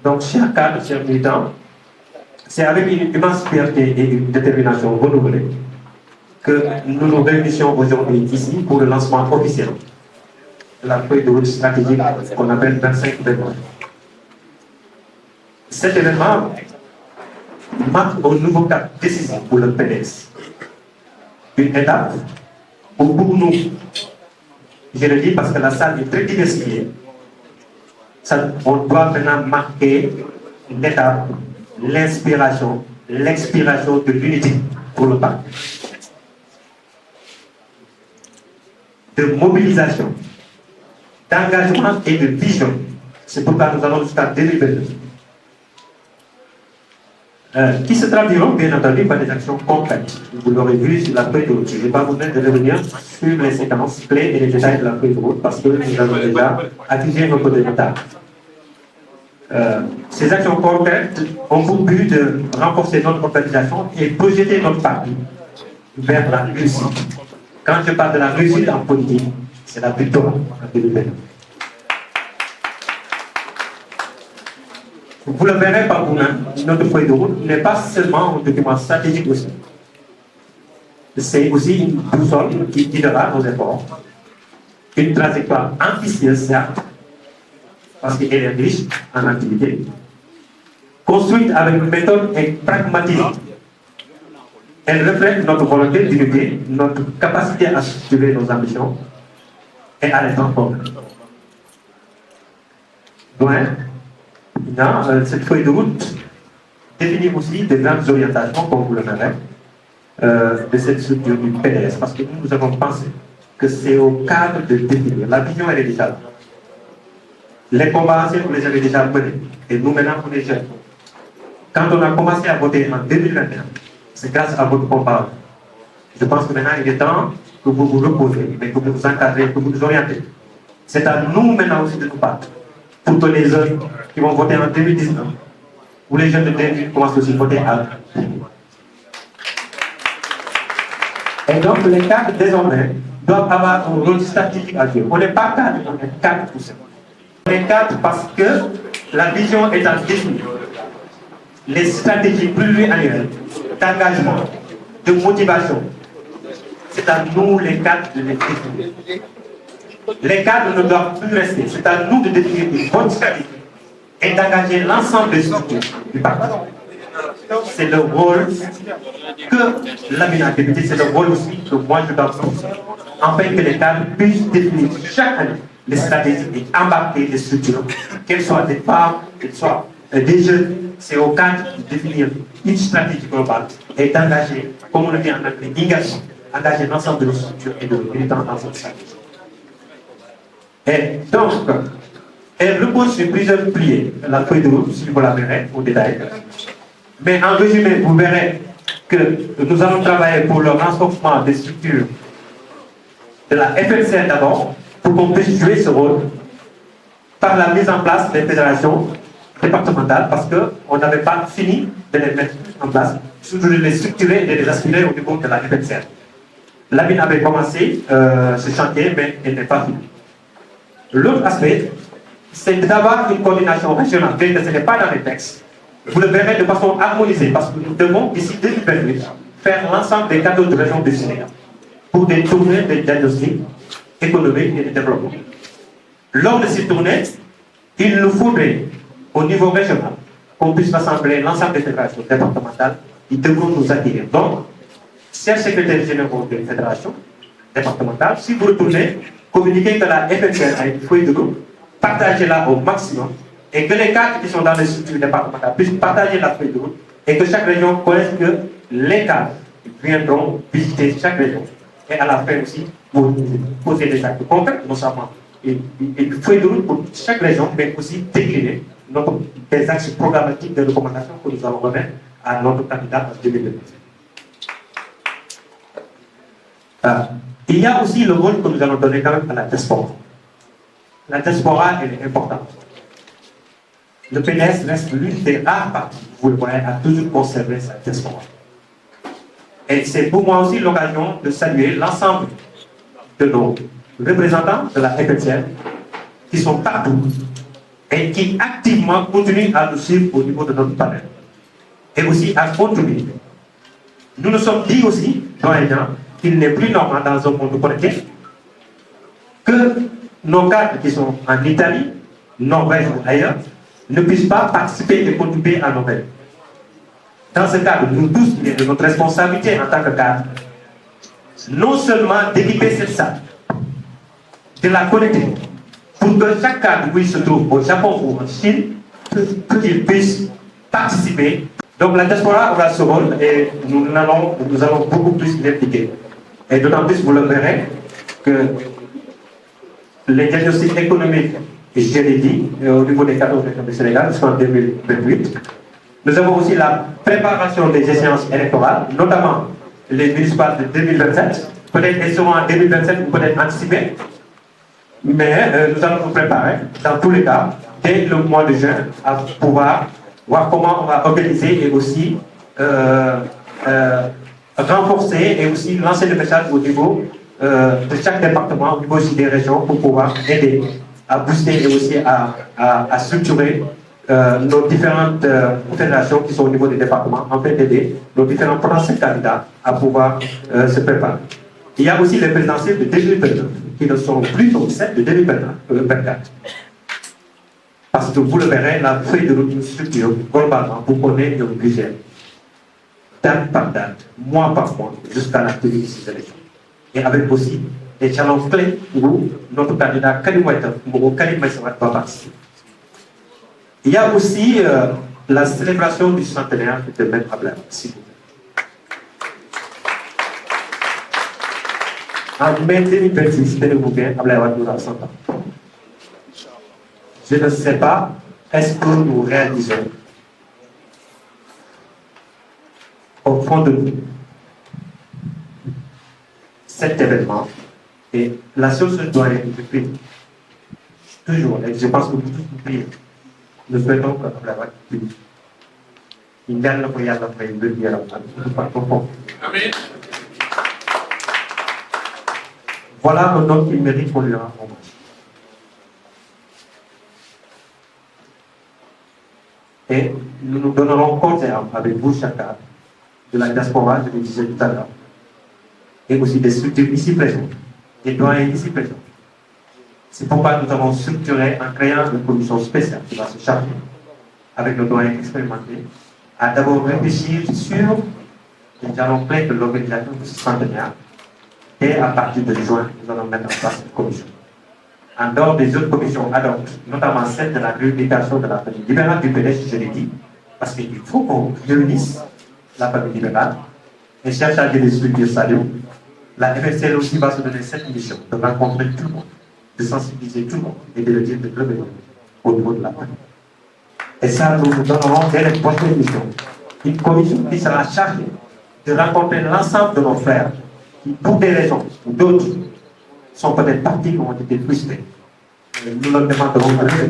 Donc, chers cadres, chers militants, c'est avec une immense fierté et une détermination renouvelée que nous nous réunissons aujourd'hui ici pour le lancement officiel de la feuille de route stratégique qu'on appelle 25-20. Cet événement marque un nouveau cap décisif pour le PDS. Une étape où pour nous, je le dis parce que la salle est très diversifiée, on doit maintenant marquer l'étape, l'inspiration, l'expiration de l'unité pour le parti. De mobilisation, d'engagement et de vision. C'est pourquoi nous allons jusqu'à 2022. Qui se traduiront bien entendu par des actions concrètes. Vous l'aurez vu sur la feuille de route. Je ne vais pas vous mettre de revenir sur les séquences clés et les détails de la feuille de route parce que nous avons déjà accusé un peu de retard. Ces actions concrètes ont pour but de renforcer notre organisation et projeter notre parti vers la réussite. Quand je parle de la réussite en politique, c'est la victoire en 2022. Vous le verrez par vous-même, notre feuille de route n'est pas seulement un document stratégique aussi. C'est aussi une boussole qui guidera nos efforts. Une trajectoire ambitieuse, certes, parce qu'elle est riche en activité, construite avec une méthode et pragmatisme. Elle reflète notre volonté d'unité, notre capacité à structurer nos ambitions et à les transformer. Cette feuille de route définit aussi des grandes orientations, comme vous le verrez, de cette structure du PDS, parce que nous avons pensé que c'est au cadre de définir. La vision, elle est déjà là. Les combats anciens, vous les avez déjà menés. Et nous, maintenant, on est jeunes. Quand on a commencé à voter en 2021, c'est grâce à votre combat. Je pense que maintenant, il est temps que vous vous reposez, mais que vous vous encadrez, que vous nous orientez. C'est à nous maintenant aussi de nous battre. Pour tous les jeunes qui vont voter en 2019, ou les jeunes de 2000 commencent aussi à voter à. Et donc, les cadres, désormais, doivent avoir un rôle stratégique à jouer. On n'est pas cadre, on est cadre tout seul. On est cadre parce que la vision est en définie. Les stratégies pluriannuelles d'engagement, de motivation, c'est à nous, les cadres, de les définir. Les cadres ne doivent plus rester. C'est à nous de définir une bonne stratégie et d'engager l'ensemble des structures du parti. C'est le rôle que Lamine a débuté, c'est le rôle aussi que moi je dois pousser, afin que les cadres puissent définir chaque année les stratégies et embarquer les structures, qu'elles soient des femmes, qu'elles soient des jeunes. C'est au cadre de définir une stratégie globale et d'engager, comme on le dit en anglais, engager l'ensemble de nos structures et de nos militants dans cette stratégie. Et donc, elle repose sur plusieurs piliers. La feuille de route, si vous la verrez au détail. Mais en résumé, vous verrez que nous allons travailler pour le renforcement des structures de la FNCN d'abord, pour qu'on puisse jouer ce rôle par la mise en place des fédérations départementales, parce qu'on n'avait pas fini de les mettre en place, surtout de les structurer et de les aspirer au niveau de la FNCN. Lamine avait commencé ce chantier, mais il n'est pas fini. L'autre aspect, c'est d'avoir une coordination régionale, bien que ce n'est pas dans les textes. Vous le verrez de façon harmonisée, parce que nous devons, d'ici 2028, faire l'ensemble des 14 régions du Sénégal pour des tournées de diagnostic économique et de développement. Lors de ces tournées, il nous faudrait, au niveau régional, qu'on puisse rassembler l'ensemble des fédérations départementales qui devront nous accueillir. Donc, chers secrétaires généraux des fédérations départementales, si vous retournez, communiquez que la FNCN a une feuille de route, partagez-la au maximum, et que les cadres qui sont dans les structures départementales puissent partager la feuille de route, et que chaque région connaisse que les cadres viendront visiter chaque région. Et à la fin aussi, pour poser des actes concrets, non seulement une feuille de route pour chaque région, mais aussi décliner des axes programmatiques de recommandation que nous allons remettre à notre candidat en 2020. Il y a aussi le rôle que nous allons donner quand même à la diaspora. La diaspora, elle est importante. Le PDS reste l'une des rares partis, vous le voyez, à toujours conserver sa diaspora. Et c'est pour moi aussi l'occasion de saluer l'ensemble de nos représentants de la FNCN qui sont partout et qui activement continue à nous suivre au niveau de notre panel et aussi à contribuer. Nous nous sommes dit aussi, doyen, qu'il n'est plus normal dans un monde connecté que nos cadres qui sont en Italie, Norvège ou ailleurs ne puissent pas participer et contribuer à nos règles. Dans ce cadre, nous tous, il est de notre responsabilité en tant que cadre, non seulement d'équiper cette salle, de la connecter, pour que chaque cadre qui se trouve au Japon ou en Chine, qu'il puisse participer. Donc la diaspora aura ce rôle et nous allons beaucoup plus l'impliquer. Et d'autant plus, vous le verrez, que les diagnostics économiques, et je l'ai dit, au niveau des 14 régions du Sénégal, jusqu'en 2028, nous avons aussi la préparation des échéances électorales, notamment les municipales de 2027, peut-être elles seront en 2027 ou peut-être anticipées, mais nous allons nous préparer, dans tous les cas, dès le mois de juin, à pouvoir voir comment on va organiser et aussi renforcer et aussi lancer le message au niveau de chaque département, au niveau aussi des régions, pour pouvoir aider à booster et aussi à structurer nos différentes fédérations qui sont au niveau des départements, en fait d'aider nos différents potentiels candidats à pouvoir se préparer. Il y a aussi les présidentielles de 2029, qui ne sont plus au celles de 2024. Parce que vous le verrez, la feuille de route d'une structure, globalement, vous connaissez le budget, date par date, mois par mois, jusqu'à la tenue de ces élections. Et avec aussi des challenges clés où notre candidat Karim Meïssa va participer. Il y a aussi la célébration du centenaire de Maître Abdoulaye Wade. En mai 2026, tenez-vous bien, Abdoulaye Wade nous a 100 ans. Je ne sais pas, est-ce que nous réalisons au fond de nous cet événement et la chose doit être depuis toujours, et je pense que vous tous vous priez. Nous souhaitons que Abdoulaye Wade puisse une dernière fois yàlla fay wér gu yaram ak par foofu. Amen. Voilà un homme qui mérite qu'on lui rende hommage. Et nous nous donnerons compte avec vous chacun de la diaspora, je le disais tout à l'heure, et aussi des structures ici présentes, des doyens ici présents. C'est pourquoi nous avons structuré en créant une commission spéciale qui va se charger, avec nos doyens expérimentés, à d'abord réfléchir sur les jalons clés de l'organisation de ce centenaire. Et à partir de juin, nous allons mettre en place cette commission. En dehors des autres commissions ad hoc, notamment celle de la réunification de la famille libérale du PDS, je l'ai dit, parce qu'il faut qu'on réunisse la famille libérale et cherche à des structures saluées. La FSL aussi va se donner cette mission de rencontrer tout le monde, de sensibiliser tout le monde et de le dire de lever au niveau de la famille. Et ça, nous nous donnerons dès les prochaines missions une commission qui sera chargée de rencontrer l'ensemble de nos frères qui, pour des raisons ou d'autres, sont peut-être partis ou ont été frustrés. Nous leur demanderons de le faire.